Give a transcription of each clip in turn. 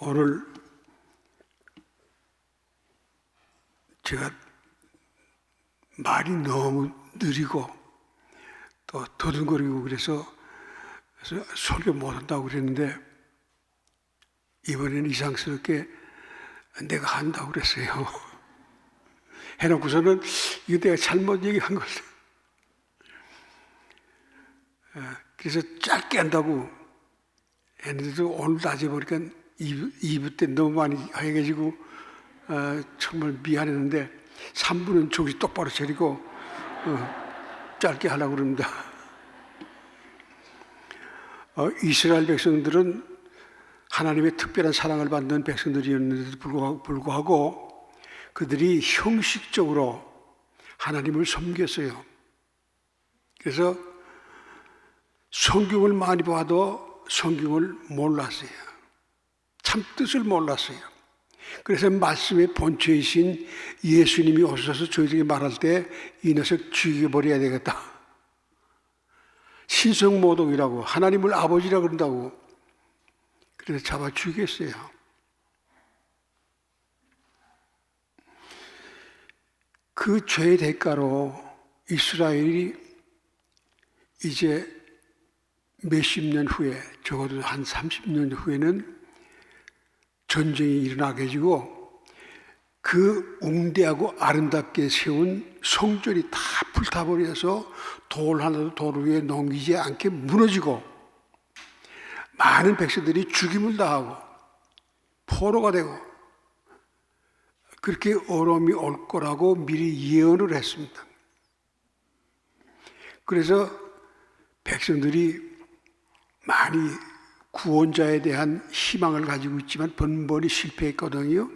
오늘 제가 말이 너무 느리고 또 더듬거리고 그래서 설교 못한다고 그랬는데 이번에는 이상스럽게 내가 한다고 그랬어요. 해놓고서는 이거 내가 잘못 얘기한 걸. 그래서 짧게 한다고 했는데도 오늘 낮에 보니까 2부 때 너무 많이 해가지고 정말 미안했는데 3부는 정신 똑바로 차리고 짧게 하려고 그럽니다. 이스라엘 백성들은 하나님의 특별한 사랑을 받는 백성들이었는데도 불구하고 그들이 형식적으로 하나님을 섬겼어요. 그래서 성경을 많이 봐도 성경을 몰랐어요. 참 뜻을 몰랐어요. 그래서 말씀의 본체이신 예수님이 오셔서 저희들에게 말할 때 이 녀석 죽여버려야 되겠다. 신성모독이라고 하나님을 아버지라 그런다고 그래서 잡아 죽였어요. 그 죄의 대가로 이스라엘이 이제 몇십 년 후에 적어도 한 30년 후에는 전쟁이 일어나게 되고 그 웅대하고 아름답게 세운 성전이 다 불타버려서 돌 하나도 돌 위에 넘기지 않게 무너지고 많은 백성들이 죽임을 당하고 포로가 되고 그렇게 어려움이 올 거라고 미리 예언을 했습니다. 그래서 백성들이 많이 구원자에 대한 희망을 가지고 있지만 번번이 실패했거든요.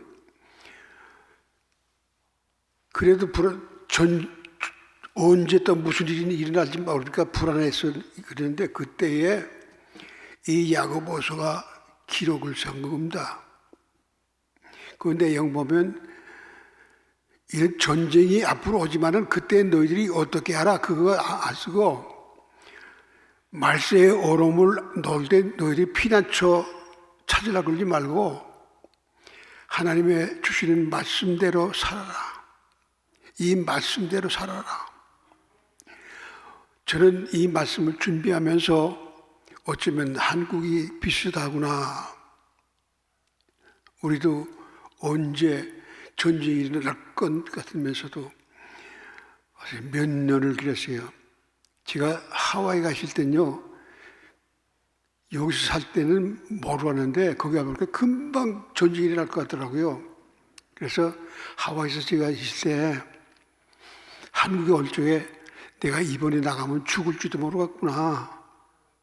그래도 언제 또 무슨 일이 일어날지 모르니까 불안해서 그랬는데 그때에 이 야고보서가 기록을 쓴 겁니다. 그 내용 보면 이런 전쟁이 앞으로 오지만은 그때 너희들이 어떻게 하라 그거 안 쓰고 말세의 어려움을 놓을 때 너희들이 피난처 찾으라 그러지 말고 하나님의 주시는 말씀대로 살아라. 이 말씀대로 살아라. 저는 이 말씀을 준비하면서 어쩌면 한국이 비슷하구나. 우리도 언제 전쟁이 일어날 것 같으면서도 몇 년을 기다렸어요. 제가 하와이 가실 때는요, 여기서 살 때는 모르겠는데 거기 가보니까 금방 전쟁이 일어날 것 같더라고요. 그래서 하와이에서 제가 있을 때 한국에 올 적에 내가 이번에 나가면 죽을지도 모르겠구나.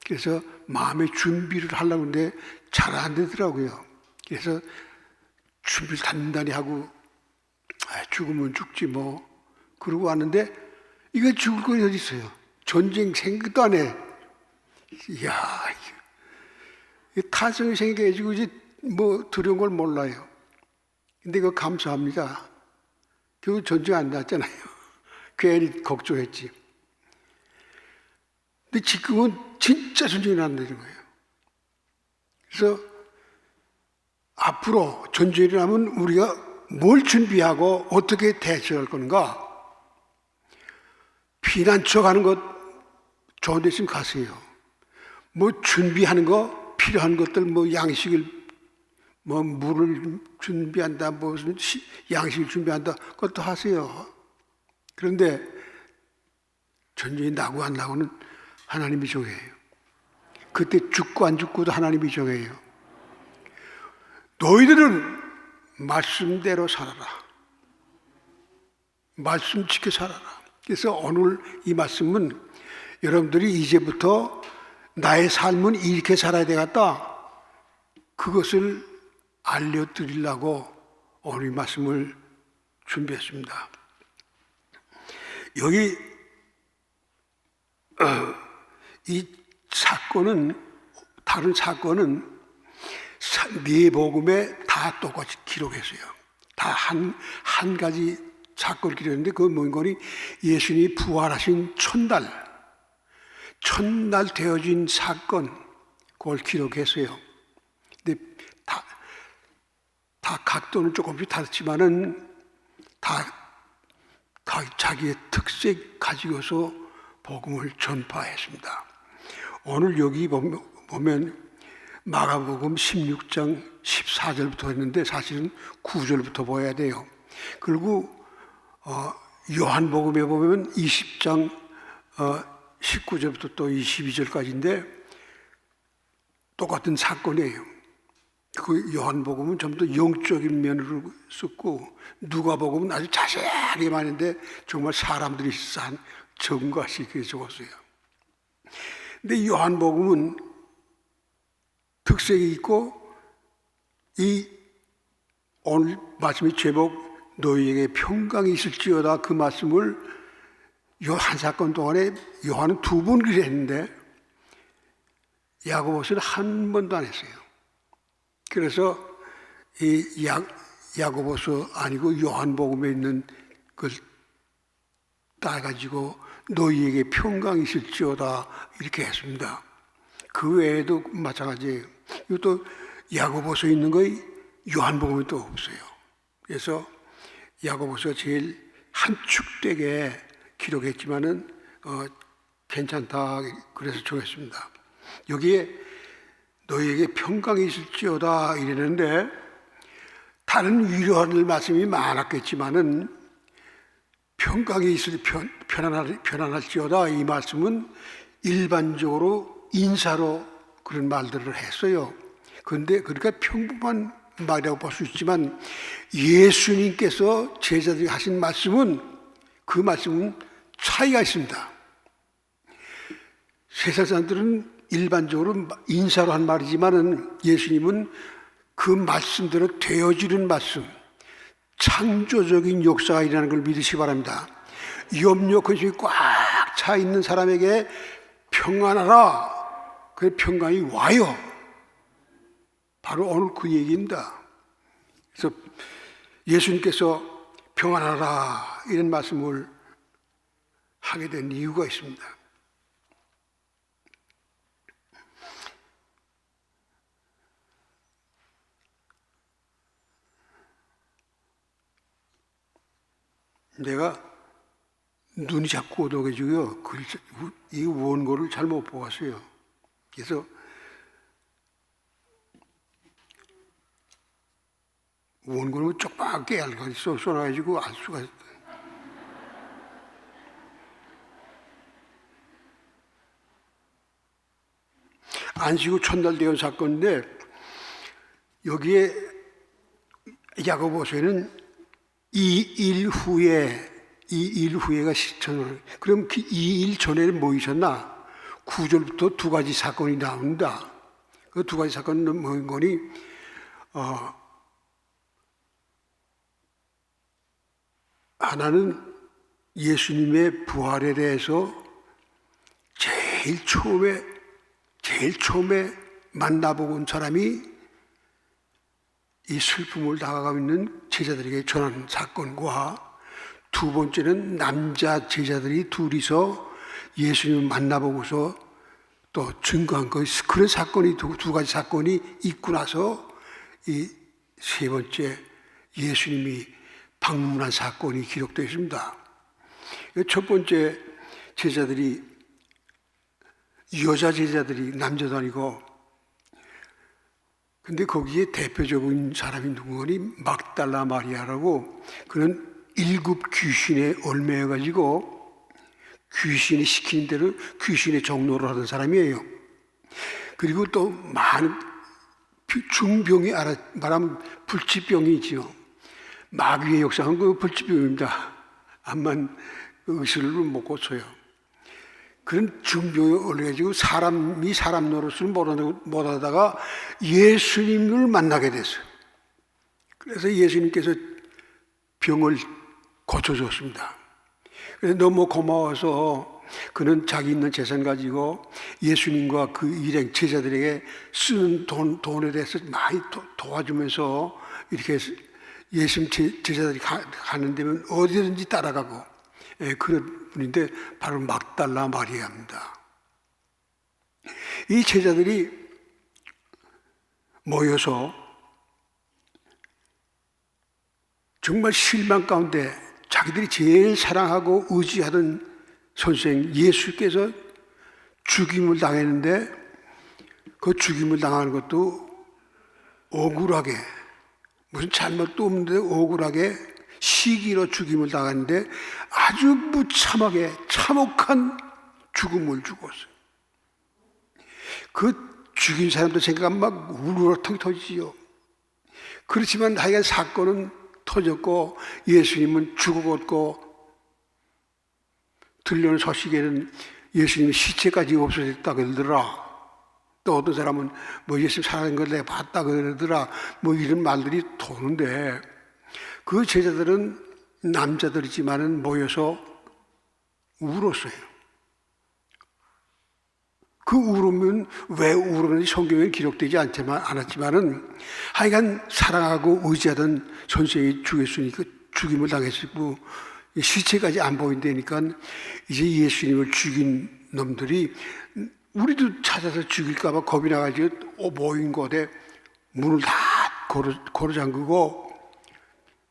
그래서 마음의 준비를 하려고 하는데 잘 안 되더라고요. 그래서 준비를 단단히 하고 죽으면 죽지 뭐 그러고 왔는데 이거 죽을 거 어디 있어요. 전쟁 생각도 안 해. 이야, 타성이 생겨가지고 이제 뭐 두려운 걸 몰라요. 근데 그거 감사합니다. 결국 전쟁 안 났잖아요. 괜히 걱정했지. 근데 지금은 진짜 전쟁이 난다는 거예요. 그래서 앞으로 전쟁이 일어나면 우리가 뭘 준비하고 어떻게 대처할 건가? 피난처 가는 것 좋은 데 있으면 가세요. 뭐 준비하는 거 필요한 것들 뭐 양식을 뭐 물을 준비한다 무슨 양식을 준비한다 그것도 하세요. 그런데 전쟁이 나고 안 나고는 하나님이 정해요. 그때 죽고 안 죽고도 하나님이 정해요. 너희들은 말씀대로 살아라. 말씀 지켜 살아라. 그래서 오늘 이 말씀은 여러분들이 이제부터 나의 삶은 이렇게 살아야 되겠다. 그것을 알려드리려고 오늘 이 말씀을 준비했습니다. 여기 이 사건은 다른 사건은 네 복음에 다 똑같이 기록했어요. 다 한 가지 사건을 기록했는데 그 뭔 거니 예수님이 부활하신 첫날 되어진 사건 그걸 기록했어요. 근데 다 다 각도는 조금씩 다르지만은 다 자기의 특색 가지고서 복음을 전파했습니다. 오늘 여기 보면 마가복음 16장 14절부터 했는데 사실은 9절부터 보아야 돼요. 그리고 요한복음에 보면 20장 19절부터 또 22절까지인데 똑같은 사건이에요. 그 요한복음은 전부 다 영적인 면으로 썼고 누가복음은 아주 자세하게 많은데 정말 사람들이 싼 정과시 그렇게 적었어요. 근데 요한복음은 특색이 있고 이 오늘 말씀의 제목 너희에게 평강이 있을지어다 그 말씀을 요 한 사건 동안에 요한은 2번 그랬는데 야고보서는 한 번도 안 했어요. 그래서 이 야고보서 아니고 요한복음에 있는 걸 따가지고 너희에게 평강이 있을지어다 이렇게 했습니다. 그 외에도 마찬가지예요. 이것도 야고보서에 있는 거에 요한복음에 또 없어요. 그래서 야고보서가 제일 함축되게 기록했지만은 괜찮다 그래서 정했습니다. 여기에 너희에게 평강이 있을지어다 이랬는데 다른 위로할 말씀이 많았겠지만은 평강이 있을 편안할지어다 이 말씀은 일반적으로 인사로 그런 말들을 했어요. 그런데 그러니까 평범한 말이라고 볼 수 있지만 예수님께서 제자들이 하신 말씀은 그 말씀은 차이가 있습니다. 세상 사람들은 일반적으로 인사로 한 말이지만은 예수님은 그 말씀대로 되어지는 말씀, 창조적인 역사가 일어나는 걸 믿으시기 바랍니다. 염려, 근심이 꽉 차 있는 사람에게 평안하라. 그 평강이 와요. 바로 오늘 그 얘기입니다. 그래서 예수님께서 평안하라 이런 말씀을 하게 된 이유가 있습니다. 내가 눈이 자꾸 어두워지고요. 이 원고를 잘 못 보았어요. 그래서 원고를 쪽밖에 쏘놔가지고 알 수가 있어요. 안식 후 첫날 되온 사건인데 여기에 야고보서에는 이 일 후에가 시천을 그럼 그 이 일 전에는 뭐 있었나? 9절부터 2가지 사건이 나온다. 그 2가지 사건은 뭐인 거니? 하나는 예수님의 부활에 대해서 제일 처음에 만나보고 온 사람이 이 슬픔을 당하고 있는 제자들에게 전하는 사건과 2번째는 남자 제자들이 둘이서 예수님을 만나보고서 또 증거한 것 그런 사건이 2가지 사건이 있고 나서 이 3번째 예수님이 방문한 사건이 기록되어 있습니다. 첫 번째 제자들이 여자 제자들이 남자도 아니고 근데 거기에 대표적인 사람이 누구니? 막달라 마리아라고 그는 7 귀신에 얽매여가지고 귀신이 시키는 대로 귀신의 종로를 하던 사람이에요. 그리고 또 많은 중병이 말하면 불치병이지요. 마귀의 역사는 그 불치병입니다. 암만 의술을 못 고쳐요. 그런 중병에 걸려가지고 사람이 사람 노릇을 못하다가 예수님을 만나게 됐어요. 그래서 예수님께서 병을 고쳐줬습니다. 그래서 너무 고마워서 그는 자기 있는 재산 가지고 예수님과 그 일행 제자들에게 쓰는 돈에 대해서 많이 도와주면서 이렇게 예수님 제자들이 가는 데면 어디든지 따라가고 그런 분인데 바로 막달라 마리아입니다. 이 제자들이 모여서 정말 실망 가운데 자기들이 제일 사랑하고 의지하던 선생 예수께서 죽임을 당했는데 그 죽임을 당하는 것도 억울하게, 무슨 잘못도 없는데 억울하게 시기로 죽임을 당했는데 아주 무참하게 참혹한 죽음을 죽었어요. 그 죽인 사람들 생각하면 막 우르르 터지지요. 그렇지만 하여간 사건은 터졌고 예수님은 죽었고, 들려오는 소식에는 예수님의 시체까지 없어졌다 그러더라. 또 어떤 사람은 뭐 예수님 살아난 걸 내가 봤다 그러더라. 뭐 이런 말들이 도는데, 그 제자들은 남자들이지만은 모여서 울었어요. 그 울음은 왜 울었는지 성경에 기록되지 않았지만은 하여간 사랑하고 의지하던 선생이 죽였으니까 죽임을 당했고 시체까지 안 보인다니까 이제 예수님을 죽인 놈들이 우리도 찾아서 죽일까봐 겁이 나가지고 모인 곳에 문을 다 걸어 잠그고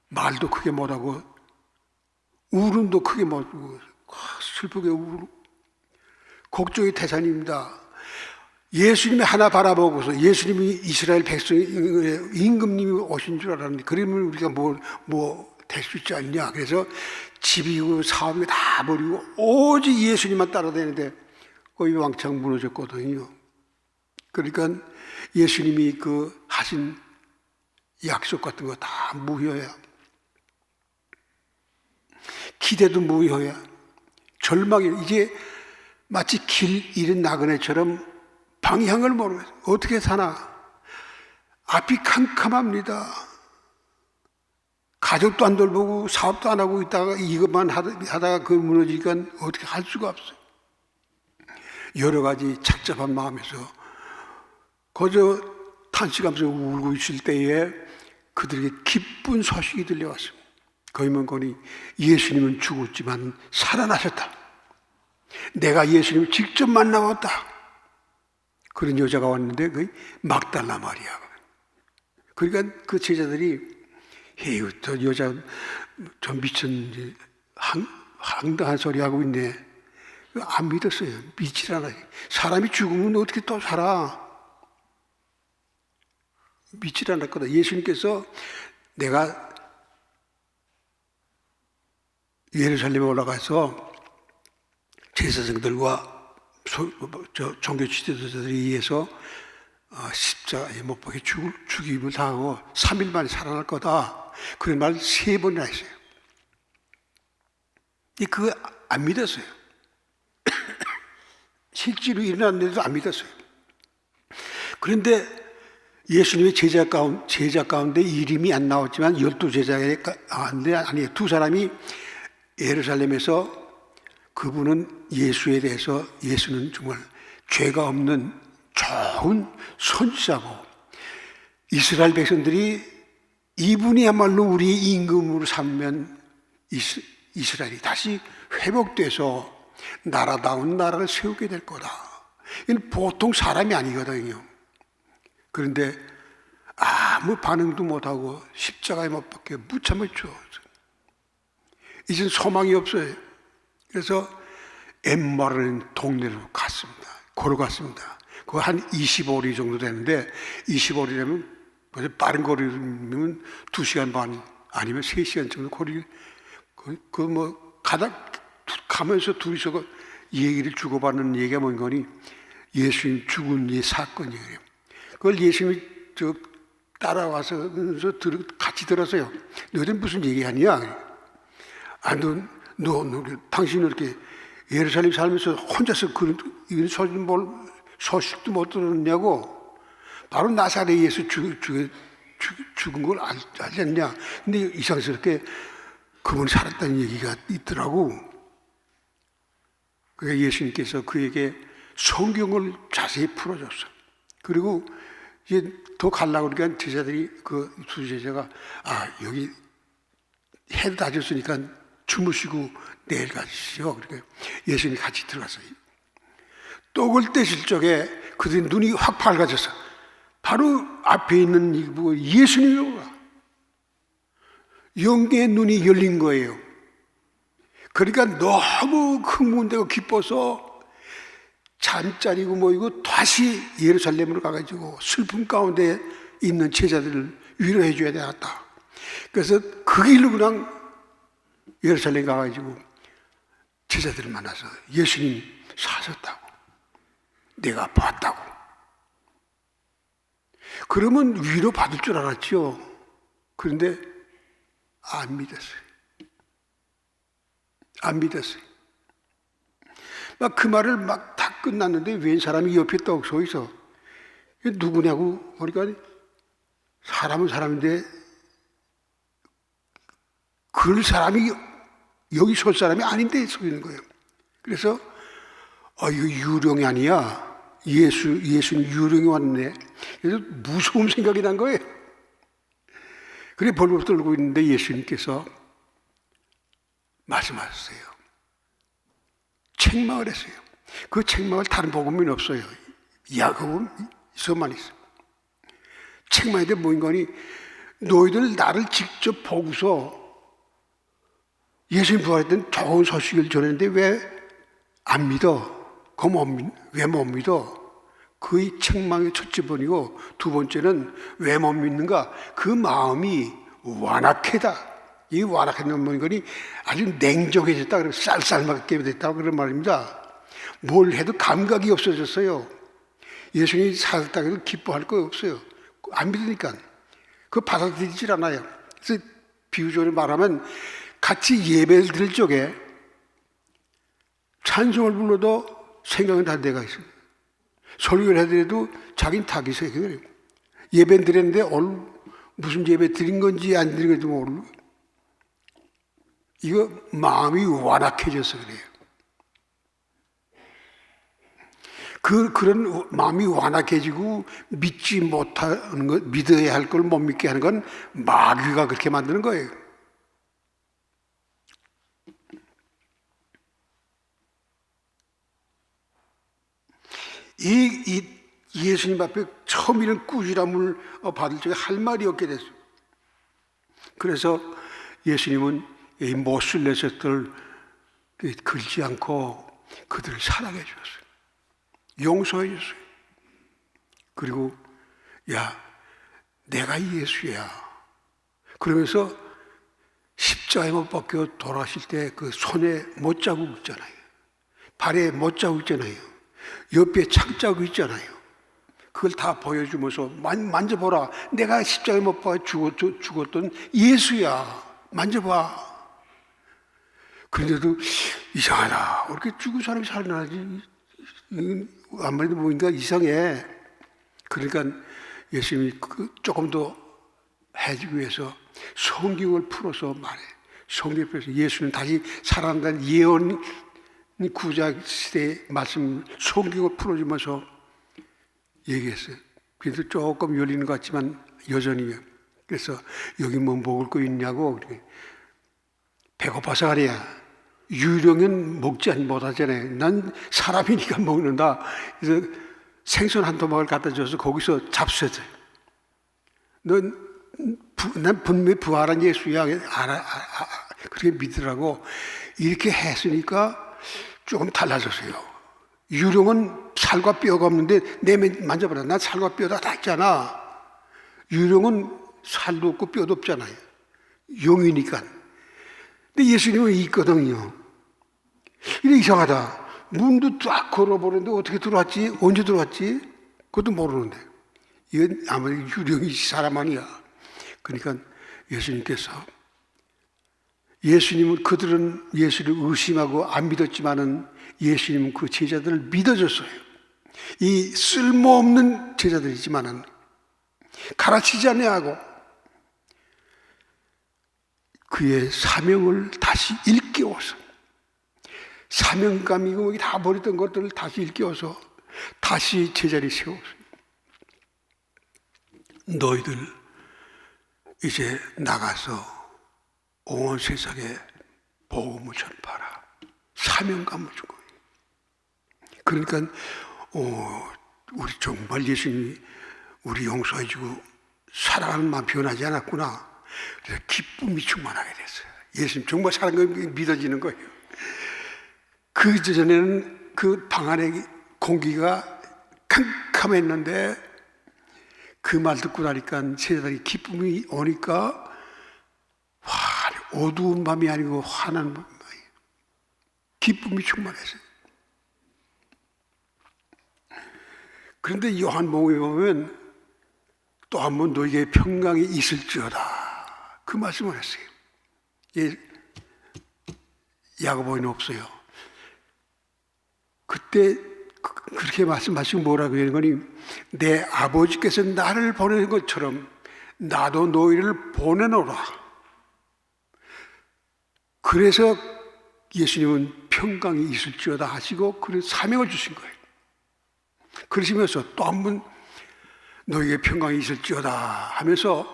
말도 크게 못하고 울음도 크게 못하고 슬프게 울고 걱정이 태산입니다. 예수님이 하나 바라보고서 예수님이 이스라엘 백성의 임금님이 오신 줄 알았는데 그러면 우리가 뭐 될 수 있지 않냐. 그래서 집이고 사업이고 다 버리고 오직 예수님만 따라다니는데 거의 왕창 무너졌거든요. 그러니까 예수님이 그 하신 약속 같은 거 다 무효야. 기대도 무효야. 절망이 이제 마치 길 잃은 나그네처럼 방향을 모르겠어. 어떻게 사나? 앞이 캄캄합니다. 가족도 안 돌보고 사업도 안 하고 있다가 이것만 하다가 그 무너지니까 어떻게 할 수가 없어요. 여러 가지 착잡한 마음에서 거저 탄식하면서 울고 있을 때에 그들에게 기쁜 소식이 들려왔습니다. 거기만 거니 예수님은 죽었지만 살아나셨다. 내가 예수님을 직접 만나왔다. 그런 여자가 왔는데 그 막달라 마리아. 그러니까 그 제자들이 에휴, 저 여자 좀 미친 황당한 소리 하고 있네. 안 믿었어요. 믿질 않아요. 사람이 죽으면 어떻게 또 살아? 믿질 않았거든. 예수님께서 내가 예루살렘에 올라가서 제사장들과 종교 지도자들에 의해서 십자가에 못 박혀 죽임을 당하고 3일 만에 살아날 거다. 그런 말 3번이나 했어요. 그거 안 믿었어요. 실제로 일어났는데도 안 믿었어요. 그런데 예수님의 제자 가운데 이름이 안 나왔지만 12제자 가운데 아니에요. 2사람이 예루살렘에서 그분은 예수에 대해서 예수는 정말 죄가 없는 좋은 선지자고 이스라엘 백성들이 이분이야말로 우리의 임금으로 삼으면 이스라엘이 다시 회복돼서 나라다운 나라를 세우게 될 거다. 이건 보통 사람이 아니거든요. 그런데 아무 반응도 못하고 십자가에 못 박혀 무참을 줘. 이젠 소망이 없어요. 그래서 엠마라는 동네로 갔습니다. 걸어갔습니다. 그거 한 25리 정도 되는데 25리라면 빠른 거리면 2시간 반 아니면 3시간 정도 거리 가면서 둘이서 얘기를 주고받는 얘기가 뭔 거니 예수님 죽은 이 사건이에요. 그걸 예수님이 따라와서 같이 들었어요. 너희들 무슨 얘기하냐? 당신은 이렇게 예루살렘 살면서 혼자서 이런 소식도 못 들었냐고. 바로 나사렛 예수 죽은 걸 알지 않냐. 근데 이상스럽게 그분이 살았다는 얘기가 있더라고. 그러니까 예수님께서 그에게 성경을 자세히 풀어줬어. 그리고 이제 더 가려고 그러니까 제자들이 그 2제자가 여기 해도 다 졌으니까 주무시고 내일 가시죠. 그러니까 예수님이 같이 들어갔어요. 떡을 떼실 적에 그들의 눈이 확 밝아졌어. 바로 앞에 있는 예수님이구나. 영계의 눈이 열린 거예요. 그러니까 너무 흥분되고 기뻐서 잠자리고 뭐이고 다시 예루살렘으로 가가지고 슬픔 가운데 있는 제자들을 위로해 줘야 되겠다. 그래서 그 길로 그냥 예루살렘 가가지고 제자들을 만나서 예수님 사셨다고, 내가 봤다고. 그러면 위로 받을 줄 알았죠. 그런데 안 믿었어요. 안 믿었어요. 막 그 말을 막 다 끝났는데 웬 사람이 옆에 떡 서 있어. 누구냐고 그러니까 사람은 사람인데 그럴 사람이 여기 설 사람이 아닌데 서 있는 거예요. 그래서 이거 유령이 아니야. 예수는 유령이 왔네. 그래서 무서운 생각이 난 거예요. 그래 벌벌 떨고 있는데 예수님께서 말씀하셨어요. 책망을 했어요. 그 책망을 다른 복음은 없어요. 야고보서만 있어요. 책망인데 뭐인 거니? 너희들 나를 직접 보고서 예수님 부활했던 좋은 소식을 전했는데 왜 안 믿어? 왜 못 믿어? 그의 책망의 첫째 번이고 두 번째는 왜 못 믿는가? 그 마음이 완악하다. 이 완악한 거니 아주 냉정해졌다. 그리고 쌀쌀맞게 됐다. 그런 말입니다. 뭘 해도 감각이 없어졌어요. 예수님이 살았다고 해도 기뻐할 거 없어요. 안 믿으니까. 그거 받아들이질 않아요. 그래서 비유적으로 말하면 같이 예배를 드릴 적에 찬송을 불러도 생각은 다 내가 있어요. 설교를 해드려도 자기는 다 있어요. 예배 드렸는데 오늘 무슨 예배 드린 건지 안 드린 건지 모르고 이거 마음이 완악해져서 그래요. 그런 마음이 완악해지고 믿지 못하는 것, 믿어야 할 걸 못 믿게 하는 건 마귀가 그렇게 만드는 거예요. 이 예수님 앞에 처음 이런 꾸지람을 받을 적에 할 말이 없게 됐어요. 그래서 예수님은 이 못쓸 녀석들을 긁지 않고 그들을 사랑해 주셨어요. 용서해 줬어요. 그리고 야, 내가 예수야. 그러면서 십자가에 못 박혀 돌아가실 때 그 손에 못자국 있잖아요. 발에 못자국 있잖아요. 옆에 창자국 있잖아요. 그걸 다 보여주면서 만져보라. 내가 십자가에 못 박혀 죽었던 예수야. 만져봐. 그런데도 이상하다. 어떻게 죽은 사람이 살아나지? 아무래도 보니까 이상해. 그러니까 예수님이 조금 더 해주기 위해서 성경을 풀어서 말해. 성경을 풀어서 예수는 다시 살아난다는 예언 구약 시대의 말씀 성경을 풀어주면서 얘기했어요. 그래도 조금 열리는 것 같지만 여전히. 그래서 여기 뭐 먹을 거 있냐고. 배고파서 그래야. 유령은 먹지 못하잖아요. 난 사람이니까 먹는다. 그래서 생선 한 토막을 갖다 줘서 거기서 잡수했어요. 난 분명히 부활한 예수야. 그렇게 믿으라고. 이렇게 했으니까 조금 달라졌어요. 유령은 살과 뼈가 없는데 내면 만져봐라. 난 살과 뼈다 다 있잖아. 유령은 살도 없고 뼈도 없잖아요. 용이니까. 근데 예수님은 있거든요. 이게 이상하다. 문도 쫙 걸어보는데 어떻게 들어왔지? 언제 들어왔지? 그것도 모르는데. 이건 아무리 유령이 사람 아니야. 그러니까 예수님께서 그들은 예수를 의심하고 안 믿었지만은 예수님은 그 제자들을 믿어줬어요. 이 쓸모없는 제자들이지만은 가르치지 아니하고 그의 사명을 다시 일깨워서 사명감이고 다 버렸던 것들을 다시 일깨워서 다시 제자리에 세웠어요. 너희들 이제 나가서 온 세상에 복음을 전파하라. 사명감을 준 거예요. 그러니까 우리 정말 예수님이 우리 용서해주고 사랑하는 마음 변하지 않았구나. 그래서 기쁨이 충만하게 됐어요. 예수님 정말 사는 거 믿어지는 거예요. 그 전에는 그 방 안에 공기가 캄캄했는데 그 말 듣고 나니까 세상에 기쁨이 오니까 어두운 밤이 아니고 환한 밤이 기쁨이 충만했어요. 그런데 요한복음에 보면 또 한 번 너에게 평강이 있을지어다 그 말씀을 했어요. 예, 야고보에는 없어요. 그때 그렇게 말씀하시고 뭐라고 하는 거니, 내 아버지께서 나를 보내는 것처럼 나도 너희를 보내노라. 그래서 예수님은 평강이 있을지어다 하시고 그래서 사명을 주신 거예요. 그러시면서 또 한 번 너희에게 평강이 있을지어다 하면서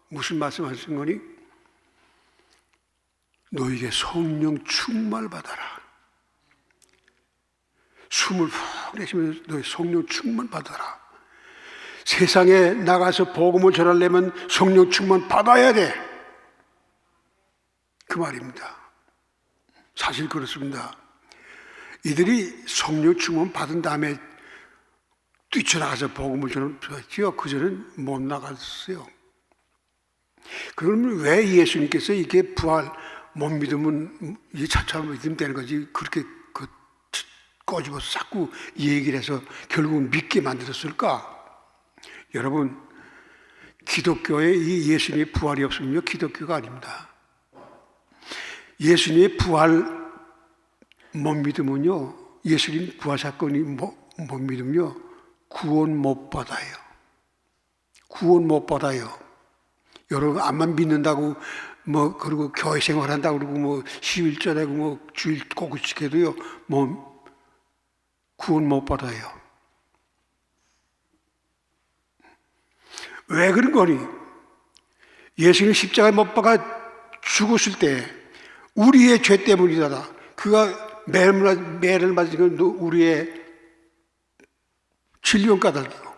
무슨 말씀하신 거니? 너희에게 성령 충만을 받아라. 숨을 푹 내쉬면서 너희 성령 충만 받아라. 세상에 나가서 복음을 전하려면 성령 충만 받아야 돼. 그 말입니다. 사실 그렇습니다. 이들이 성령 충만 받은 다음에 뛰쳐나가서 복음을 전했지요. 그전엔 못 나갔어요. 그러면 왜 예수님께서 이게 부활 못 믿으면 이게 차차 믿으면 되는 거지 그렇게 꼬집어서 자꾸 얘기를 해서 결국은 믿게 만들었을까? 여러분, 기독교에 이 예수님의 부활이 없으면요 기독교가 아닙니다. 예수님의 부활 못 믿으면요, 예수님 부활 사건이 못 믿으면요 구원 못 받아요. 구원 못 받아요. 여러분 암만 믿는다고 뭐 그리고 교회 생활한다고 그러고 뭐 11절하고 뭐 주일 꼭 지켜도요 뭐 구원 못 받아요. 왜 그런 거니? 예수님 십자가에 못 박아 죽었을 때 우리의 죄 때문이다. 그가 매를 맞은 건 우리의 진리원 까닭이고,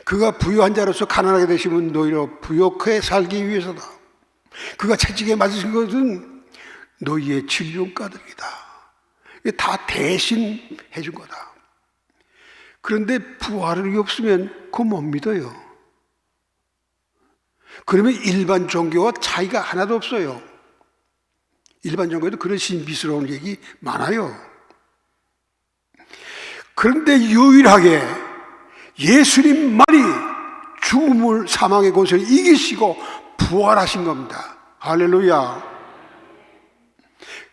그가 부유한 자로서 가난하게 되시면 너희로 부욕해 살기 위해서다. 그가 채찍에 맞으신 것은 너희의 진리원 까닭이다. 이게 다 대신 해준 거다. 그런데 부활이 없으면 그거 못 믿어요. 그러면 일반 종교와 차이가 하나도 없어요. 일반 종교에도 그런 신비스러운 얘기 많아요. 그런데 유일하게 예수님만이 죽음을, 사망의 권세를 이기시고 부활하신 겁니다. 할렐루야.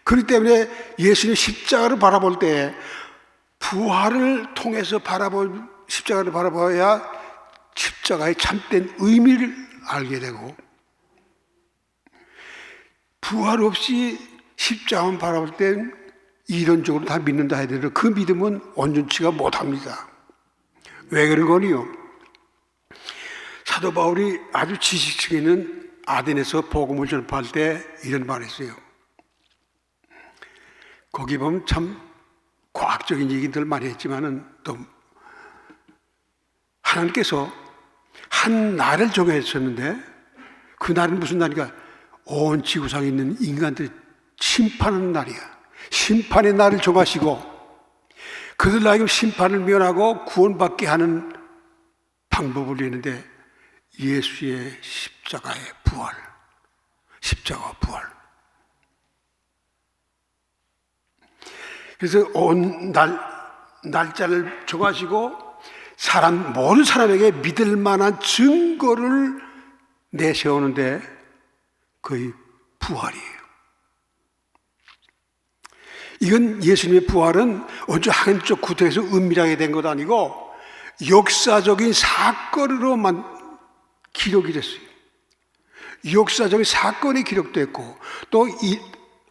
그렇기 때문에 예수님 십자가를 바라볼 때 부활을 통해서 십자가를 바라봐야 십자가의 참된 의미를 알게 되고, 부활 없이 십자가만 바라볼 땐 이론적으로 다 믿는다 해야 되는데 그 믿음은 온전치가 못합니다. 왜 그런 거니요? 사도 바울이 아주 지식층에 있는 아덴에서 복음을 전파할 때 이런 말을 했어요. 거기 보면 참 과학적인 얘기들 많이 했지만은 또 하나님께서 한 날을 정해졌는데 그 날은 무슨 날인가? 온 지구상에 있는 인간들이 심판하는 날이야. 심판의 날을 정하시고 그들 나에게 심판을 면하고 구원받게 하는 방법을 내는데 예수의 십자가의 부활, 십자가 부활. 그래서 온 날짜를 정하시고 모든 사람에게 믿을 만한 증거를 내세우는데 거의 부활이에요. 이건 예수님의 부활은 어느 한쪽 구태에서 은밀하게 된 것 아니고 역사적인 사건으로만 기록이 됐어요. 역사적인 사건이 기록됐고 또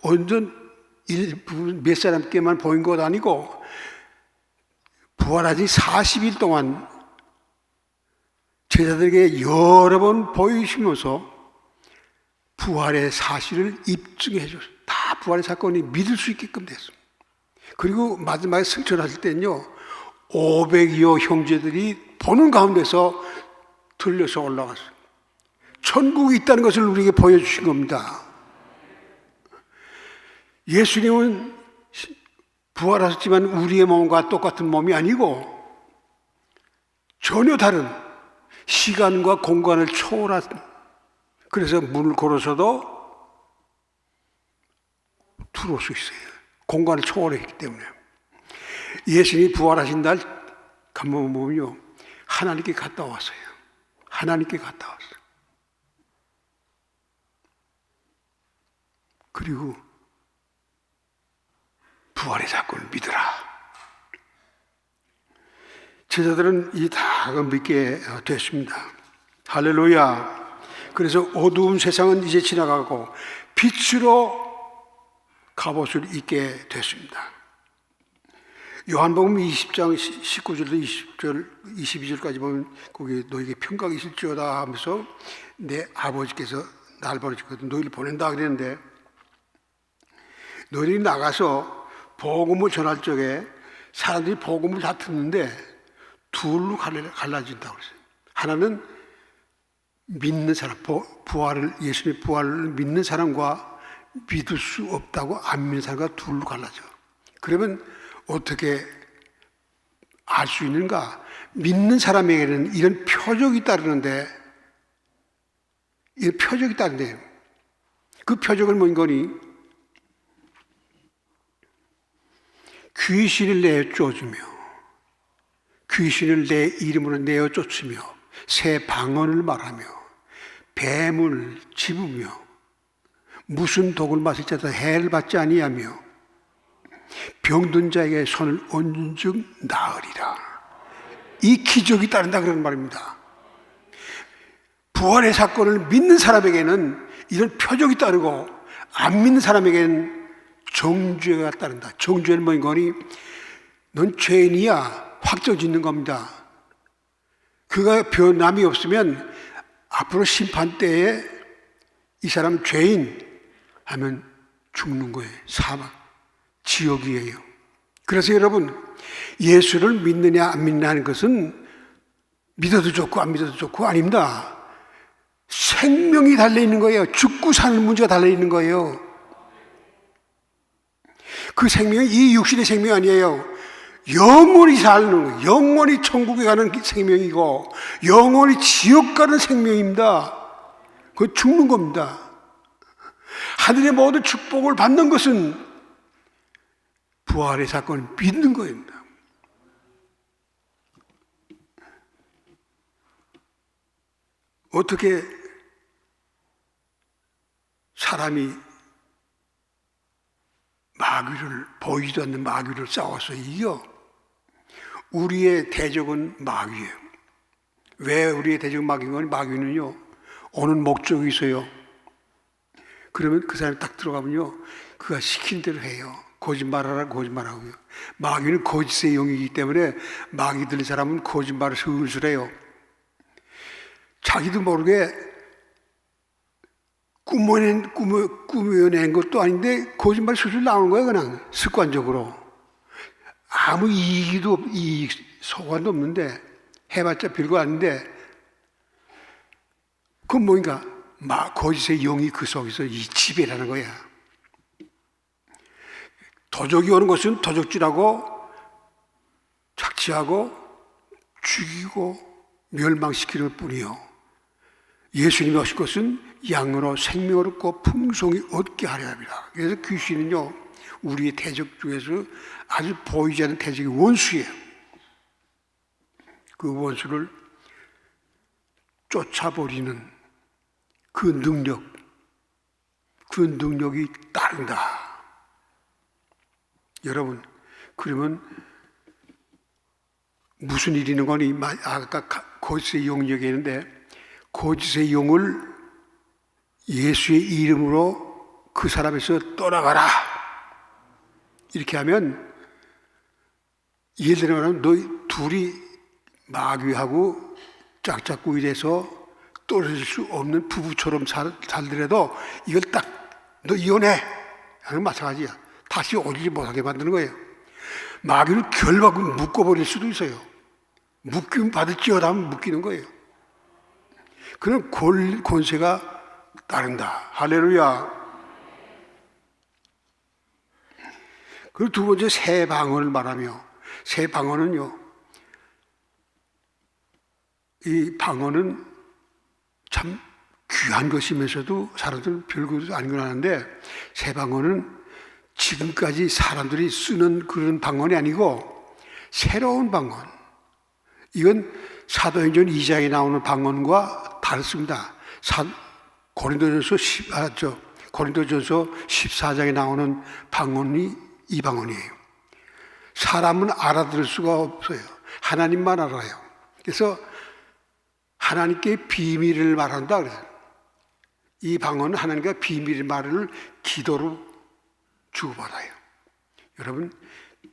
완전 몇 사람께만 보인 것 아니고 부활하지 40일 동안 제자들에게 여러 번 보이시면서 부활의 사실을 입증해 줬어요. 다 부활의 사건이 믿을 수 있게끔 됐습니다. 그리고 마지막에 승천하실 때는요 500여 형제들이 보는 가운데서 들려서 올라갔어요. 천국이 있다는 것을 우리에게 보여주신 겁니다. 예수님은 부활하셨지만 우리의 몸과 똑같은 몸이 아니고 전혀 다른 시간과 공간을 초월한, 그래서 문을 걸어서도 들어올 수 있어요. 공간을 초월했기 때문에. 예수님이 부활하신 날 가만 보면요, 하나님께 갔다 왔어요. 하나님께 갔다 왔어요. 그리고 부활의 사건을 믿으라. 제자들은 이 다 믿게 됐습니다. 할렐루야. 그래서 어두운 세상은 이제 지나가고 빛으로 갑옷을 입게 됐습니다. 요한복음 20장 19절부터 20절, 22절까지 보면 거기 너에게 평강이 있을지어다 하면서 내 아버지께서 날 보내주거든 너희를 보낸다 그랬는데, 너희들이 나가서 복음을 전할 적에 사람들이 복음을 다 듣는데 둘로 갈라진다고 그랬어요. 하나는 믿는 사람, 예수님의 부활을 믿는 사람과 믿을 수 없다고 안 믿는 사람과 둘로 갈라져. 그러면 어떻게 알 수 있는가? 믿는 사람에게는 이런 표적이 따르는데, 이런 표적이 따르는데, 그 표적은 뭔 거니? 귀신을 내어 쫓으며, 귀신을 내 이름으로 내어 쫓으며, 새 방언을 말하며, 뱀을 집으며, 무슨 독을 마실 자도 해를 받지 아니하며, 병든 자에게 손을 얹은 즉 나으리라. 이 기적이 따른다 그런 말입니다. 부활의 사건을 믿는 사람에게는 이런 표적이 따르고, 안 믿는 사람에게는 정죄가 따른다. 정죄는 뭐인 거니? 넌 죄인이야. 확정 짓는 겁니다. 그가 변함이 없으면 앞으로 심판 때에 이 사람 죄인 하면 죽는 거예요. 사망, 지옥이에요. 그래서 여러분, 예수를 믿느냐 안 믿느냐 하는 것은 믿어도 좋고 안 믿어도 좋고 아닙니다. 생명이 달려있는 거예요. 죽고 사는 문제가 달려있는 거예요. 그 생명이 이 육신의 생명이 아니에요. 영원히 사는 거예요. 영원히 천국에 가는 생명이고 영원히 지옥 가는 생명입니다. 그거 죽는 겁니다. 하늘의 모든 축복을 받는 것은 부활의 사건을 믿는 거입니다. 어떻게 사람이 마귀를, 보이지도 않는 마귀를 싸워서 이겨? 우리의 대적은 마귀예요. 왜 우리의 대적은 마귀인 거니? 마귀는요, 오는 목적이 있어요. 그러면 그 사람이 딱 들어가면요, 그가 시키는 대로 해요. 거짓말하라, 거짓말하고요. 마귀는 거짓의 영이기 때문에 마귀 들린 사람은 거짓말을 슬슬 해요. 자기도 모르게 꾸며낸 것도 아닌데 거짓말이 슬슬 나오는 거예요. 그냥 습관적으로. 아무 소관도 없는데, 해봤자 별거 아닌데, 그건 뭔가 거짓의 영이 그 속에서 이 지배라는 거야. 도적이 오는 것은 도적질하고 착취하고 죽이고 멸망시키는 뿐이요, 예수님이 오신 것은 양으로 생명을 얻고 풍성히 얻게 하려 합니다. 그래서 귀신은요, 우리의 대적 중에서 아주 보이지 않는 대적의 원수예요. 그 원수를 쫓아버리는 그 능력이 따른다. 여러분, 그러면 무슨 일이 있는 거니? 아까 거짓의 영 얘기했는데, 거짓의 영을 예수의 이름으로 그 사람에서 떠나가라, 이렇게 하면, 예를 들면 너희 둘이 마귀하고 짝짝꿍이 돼서 떨어질 수 없는 부부처럼 살더라도 이걸 딱 너 이혼해 하는 마찬가지야. 다시 오지 못하게 만드는 거예요. 마귀를 결박을 묶어버릴 수도 있어요. 묶임 받을지어다 하면 묶이는 거예요. 그런 권세가 따른다. 할렐루야. 그리고 두 번째 새 방언을 말하며, 새 방언은요, 이 방언은 참 귀한 것이면서도 사람들은 별거 아닌 건 아는데, 새 방언은 지금까지 사람들이 쓰는 그런 방언이 아니고 새로운 방언. 이건 사도행전 2장에 나오는 방언과 다릅니다. 고린도전서 14장에 나오는 방언이 이 방언이에요. 사람은 알아들을 수가 없어요. 하나님만 알아요. 그래서 하나님께 비밀을 말한다 그래서 이 방언은 하나님과 비밀 말을 기도로 주고받아요. 여러분,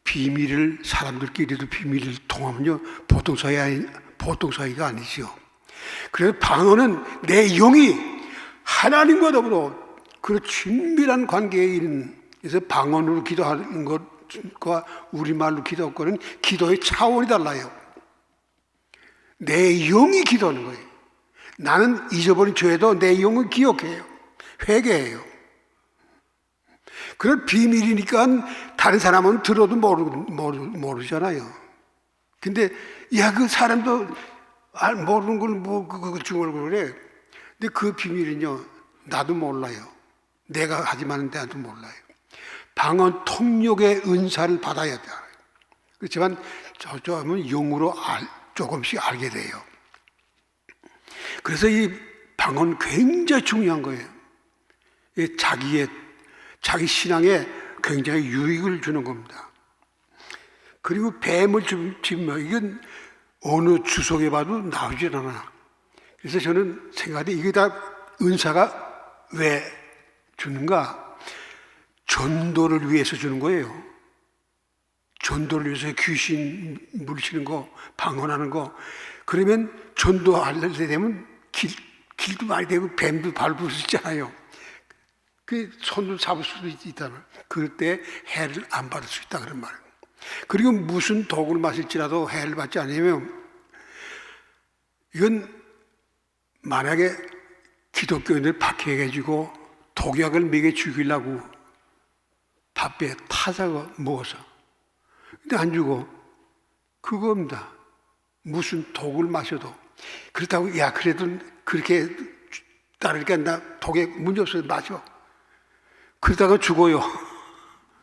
비밀을 사람들끼리도 비밀을 통하면요 보통 사이가 아니죠. 그래서 방언은 내 영이 하나님과 더불어 그 친밀한 관계에 있는, 그래서 방언으로 기도하는 것과 우리말로 기도하는 것은 기도의 차원이 달라요. 내 영이 기도하는 거예요. 나는 잊어버린 죄도 내 영은 기억해요. 회개해요. 그런 비밀이니까 다른 사람은 들어도 모르잖아요. 근데 그 사람도 모르는 걸 그걸 중얼거려 그래. 근데 그 비밀은요 나도 몰라요. 내가 하지만 나도 몰라요. 방언 통역의 은사를 받아야 돼요. 그렇지만 저하면 영으로 조금씩 알게 돼요. 그래서 이 방언 굉장히 중요한 거예요. 자기 신앙에 굉장히 유익을 주는 겁니다. 그리고 뱀을 집으면 이건 어느 주석에 봐도 나오질 않아. 그래서 저는 생각해 이게 다 은사가 왜 주는가? 전도를 위해서 주는 거예요. 전도를 위해서 귀신 물리치는 거, 방언하는 거. 그러면 전도하려게 되면 길도 많이 되고 뱀도 밟을 수 있잖아요. 그 손도 잡을 수도 있다는. 그럴 때 해를 안 받을 수 있다 그런 말이에요. 그리고 무슨 독을 마실지라도 해를 받지 않으면 이건 만약에 기독교인들 박해해가지고 독약을 먹여 죽이려고 밥에 타자가 먹어서 근데 안 죽어. 그겁니다. 무슨 독을 마셔도. 그렇다고 그래도 그렇게 따르니까 나 독에 문제 없어서 마셔. 그러다가 죽어요.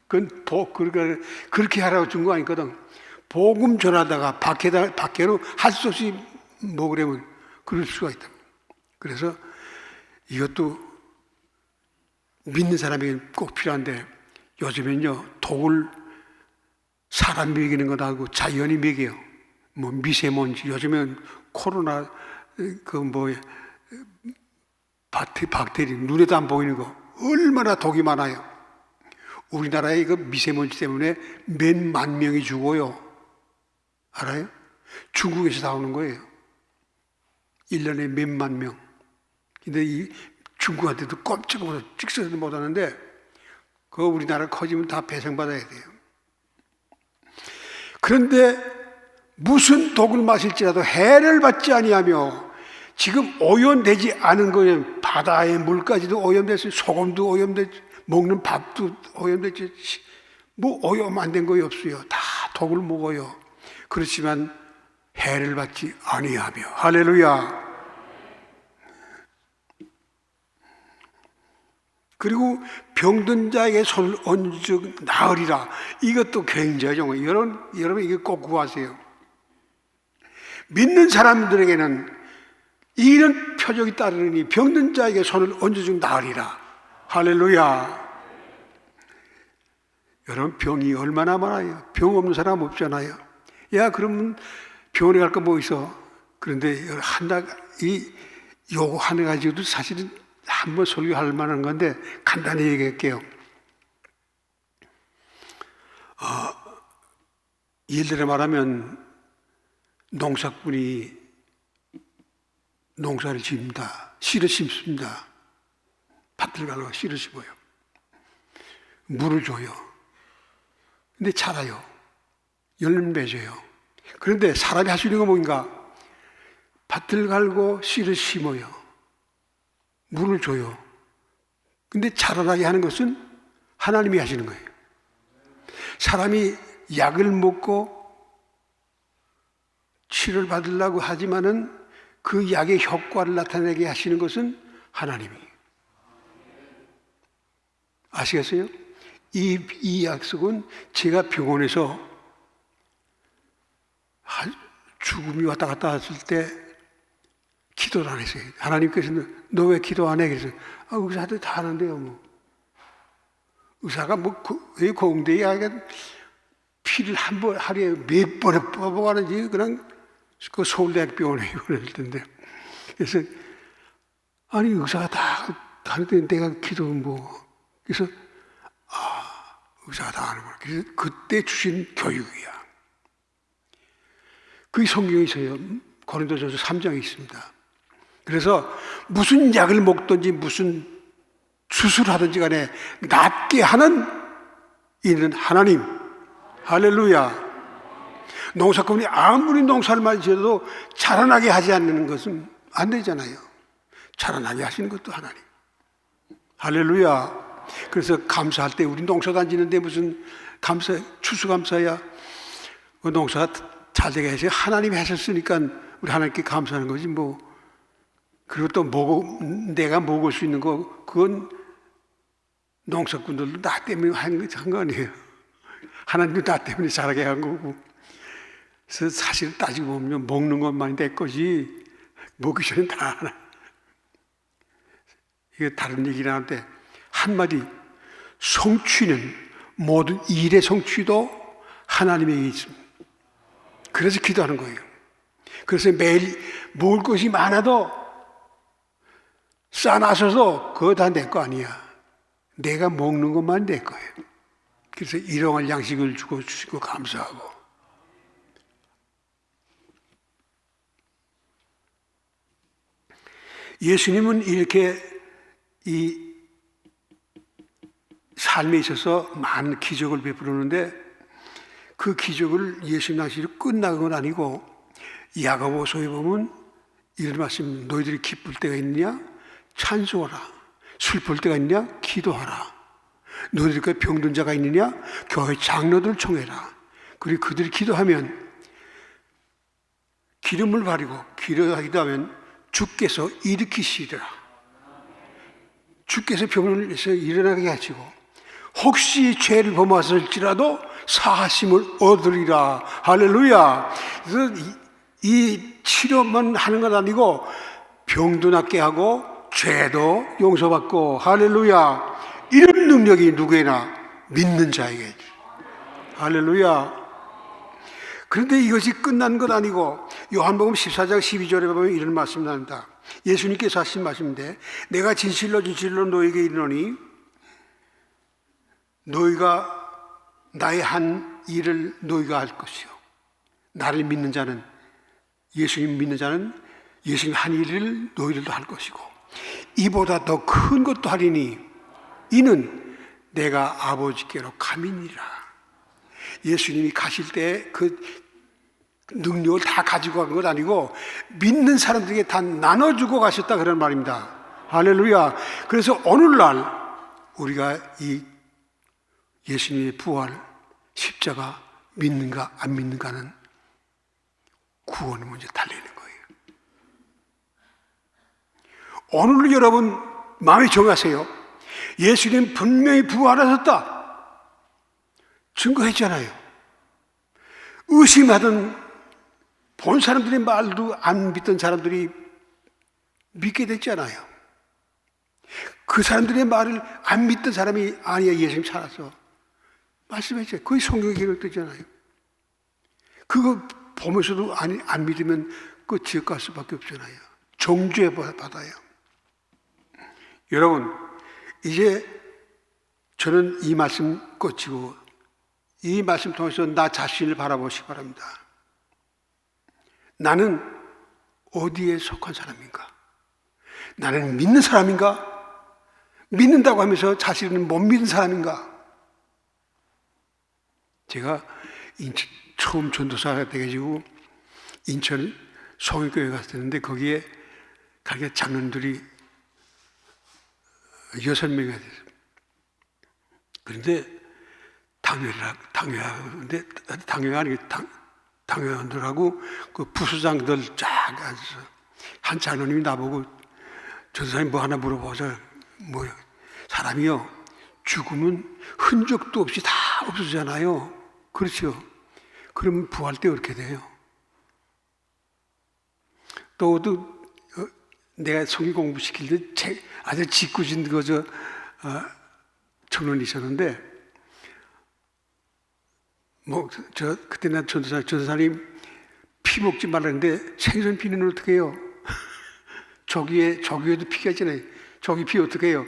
그건 그러니까 그렇게 하라고 준 거 아니거든. 복음 전하다가 밖으로 할 수 없이 먹으려면 그럴 수가 있다. 그래서 이것도 믿는 사람에게 꼭 필요한데 요즘엔요 독을 사람 먹이는 것 하고 자연이 먹여요. 뭐 미세먼지, 요즘엔 코로나 박테리 눈에도 안 보이는 거 얼마나 독이 많아요. 우리나라에 그 미세먼지 때문에 몇만 명이 죽어요. 알아요? 중국에서 나오는 거예요. 1년에 몇만 명. 근데 이 중국한테도 꼼짝도 찍소리도 못하는데 그거 우리나라 커지면 다 배상받아야 돼요. 그런데 무슨 독을 마실지라도 해를 받지 아니하며 지금 오염되지 않은 거예요. 바다의 물까지도 오염됐어요. 소금도 오염됐지, 먹는 밥도 오염됐지. 뭐 오염 안 된 거이 없어요. 다 독을 먹어요. 그렇지만 해를 받지 아니하며. 할렐루야. 그리고 병든 자에게 손을 얹은 즉 나으리라. 이것도 굉장히 중요해요. 여러분 이거 꼭 구하세요. 믿는 사람들에게는 이런 표적이 따르니 병든 자에게 손을 얹은 즉 나으리라. 할렐루야. 여러분 병이 얼마나 많아요. 병 없는 사람 없잖아요. 그러면 병원에 갈 거 뭐 있어. 그런데 요거 하나 가지고도 사실은 한번 설교할 만한 건데 간단히 얘기할게요. 예를 들어 말하면 농사꾼이 농사를 지습니다. 씨를 심습니다. 밭을 가서 씨를 심어요. 물을 줘요. 근데 자라요. 열매 맺어요. 그런데 사람이 할 수 있는 건 뭔가? 밭을 갈고 씨를 심어요. 물을 줘요. 근데 자라나게 하는 것은 하나님이 하시는 거예요. 사람이 약을 먹고 치료를 받으려고 하지만은 그 약의 효과를 나타내게 하시는 것은 하나님이. 아시겠어요? 이 약속은 제가 병원에서 죽음이 왔다 갔다 했을 때 기도를 안 했어요. 하나님께서는 너 왜 기도 안 해? 그래서 의사들 다 하는데요. 뭐. 의사가 왜 공대에 피를 한 번 하루에 몇 번에 뽑아가는지 그냥 그 서울대학병원에 입원했을 텐데. 그래서 아니 의사가 다 하는데 내가 기도는 뭐. 그래서 의사가 다 하는구나. 그래서 그때 주신 교육이야. 그 성경에 있어요. 고린도전서 3장에 있습니다. 그래서 무슨 약을 먹든지 무슨 수술하든지 간에 낫게 하는 이는 하나님. 할렐루야. 농사꾼이 아무리 농사를 많이 지어도 자라나게 하지 않는 것은 안 되잖아요. 자라나게 하시는 것도 하나님. 할렐루야. 그래서 감사할 때 우리 농사도 안 지는데 무슨 추수감사야. 그 농사가 잘 되게 해서 하나님이 하셨으니까 우리 하나님께 감사하는 거지 뭐. 그리고 또 내가 먹을 수 있는 거 그건 농사꾼들도 나 때문에 한 거 아니에요. 하나님도 나 때문에 자라게 한 거고. 그래서 사실 따지고 보면 먹는 것만이 내 거지 먹기 전에 다 하나. 이게 다른 얘기를 하는데 한마디 성취는 모든 일의 성취도 하나님에게 있습니다. 그래서 기도하는 거예요. 그래서 매일 먹을 것이 많아도 싸나서서 그거 다 내 거 아니야. 내가 먹는 것만 내 거예요. 그래서 일용할 양식을 주시고 감사하고. 예수님은 이렇게 이 삶에 있어서 많은 기적을 베푸는데 그 기적을 예수님 당시로 끝나는 건 아니고 야고보서에 보면 이런 말씀, 너희들이 기쁠 때가 있느냐? 찬송하라. 슬플 때가 있느냐? 기도하라. 너희들과 병든 자가 있느냐? 교회 장로들 청해라. 그리고 그들이 기도하면 기름을 바르고 기도하기도 하면 주께서 일으키시리라. 주께서 병을 해서 일어나게 하시고 혹시 죄를 범하실지라도 사하심을 얻으리라. 할렐루야. 그래서 이 치료만 하는 건 아니고 병도 낫게 하고 죄도 용서받고 할렐루야. 이런 능력이 누구에나 믿는 자에게. 할렐루야. 그런데 이것이 끝난 건 아니고 요한복음 14장 12절에 보면 이런 말씀이 나옵니다. 예수님께서 하신 말씀인데 내가 진실로 진실로 너에게 이르노니 너희가 나의 한 일을 너희가 할 것이요. 나를 믿는 자는 예수님 믿는 자는 예수님 한 일을 너희들도 할 것이고 이보다 더 큰 것도 하리니 이는 내가 아버지께로 감이니라. 예수님이 가실 때 그 능력을 다 가지고 간 건 아니고 믿는 사람들에게 다 나눠주고 가셨다 그런 말입니다. 할렐루야. 그래서 오늘날 우리가 이 예수님의 부활, 십자가 믿는가 안 믿는가는 구원의 문제 달리는 거예요. 오늘 여러분 마음에 정하세요. 예수님 분명히 부활하셨다. 증거했잖아요. 의심하던 본 사람들의 말도 안 믿던 사람들이 믿게 됐잖아요. 그 사람들의 말을 안 믿던 사람이 아니야 예수님 살아서 말씀했죠. 그게 성경에 기록되잖아요. 그거 보면서도 안 믿으면 그 지옥 갈 수밖에 없잖아요. 정죄 받아요. 여러분 이제 저는 이 말씀 끝이고 이 말씀 통해서 나 자신을 바라보시기 바랍니다. 나는 어디에 속한 사람인가? 나는 믿는 사람인가? 믿는다고 하면서 자신을 못 믿는 사람인가? 제가 처음 전도사가 돼가지고 인천 성일교회 갔었는데 거기에 가게 장로들이 6명이 됐어요. 그런데 당회원들하고 그 부수장들 쫙 앉아서 한 장로님이 나보고 전도사님 뭐 하나 물어보자. 뭐 사람이요 죽으면 흔적도 없이 다 없어지잖아요. 그렇죠? 그러면 부활 때 어떻게 돼요? 또 내가 성경 공부 시킬 때 아주 짓궂은 청론이 있었는데 그때 난 전도사님 피 먹지 말라는데 생선 피는 어떻게 해요? 저기에도 피가 있잖아요. 저기 피 어떻게 해요?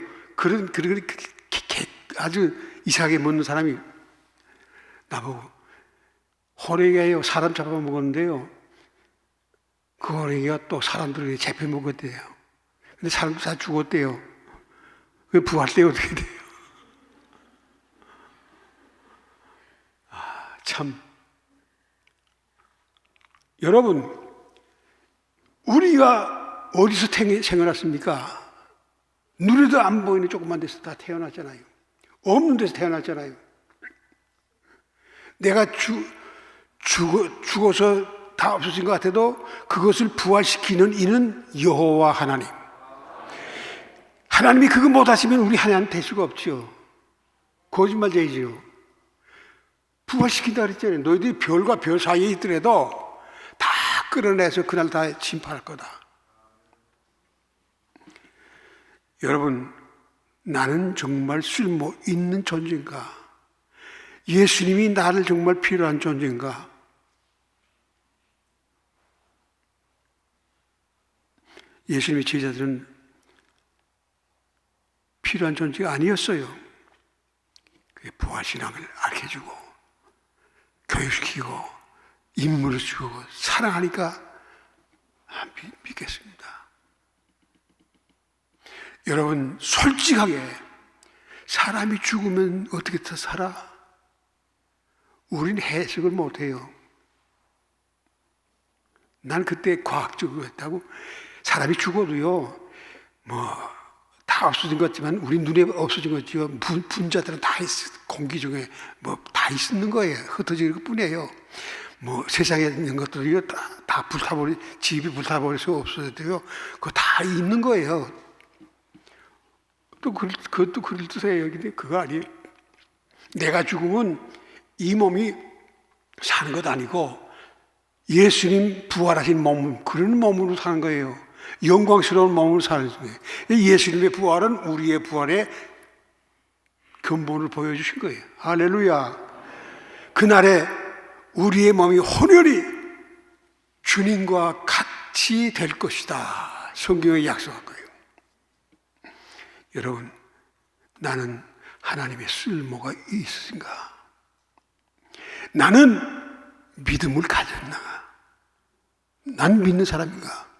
아주 이상하게 묻는 사람이 나보고 호랭이가요 사람 잡아먹었는데요. 그 호랭이가 또 사람들에게 잡혀먹었대요. 근데 사람도 다 죽었대요. 그 부활 때 어떻게 돼요? 참 여러분 우리가 어디서 태어났습니까? 눈에도 안 보이는 조그만 데서 다 태어났잖아요. 없는 데서 태어났잖아요. 내가 죽어서 다 없어진 것 같아도 그것을 부활시키는 이는 여호와 하나님. 하나님이 그거 못하시면 우리 하나님 될 수가 없죠. 거짓말쟁이죠. 부활시킨다 그랬잖아요. 너희들이 별과 별 사이에 있더라도 다 끌어내서 그날 다 심판할 거다. 여러분, 나는 정말 쓸모 있는 존재인가? 예수님이 나를 정말 필요한 존재인가? 예수님의 제자들은 필요한 존재가 아니었어요. 부활신앙을 알려주고 교육시키고 인물을 주고 사랑하니까 믿겠습니다. 여러분 솔직하게 사람이 죽으면 어떻게 더 살아? 우린 해석을 못해요. 난 그때 과학적으로 했다고 사람이 죽어도요 다 없어진 것 같지만 우리 눈에 없어진 거죠. 분자들은 다 공기 중에 다 있는 거예요. 흩어지는 것 뿐이에요. 세상에 있는 것들이 다 집이 불타버려서 없어져도요. 그거 다 있는 거예요. 또 그것도 그럴 뜻이에요. 근데 그거 아니에요. 내가 죽으면 이 몸이 사는 것 아니고 예수님 부활하신 몸, 그런 몸으로 사는 거예요. 영광스러운 몸으로 사는 거예요. 예수님의 부활은 우리의 부활의 근본을 보여주신 거예요. 할렐루야. 그날에 우리의 몸이 혼연히 주님과 같이 될 것이다. 성경에 약속한 거예요. 여러분, 나는 하나님의 쓸모가 있으신가? 나는 믿음을 가졌나? 난 믿는 사람인가?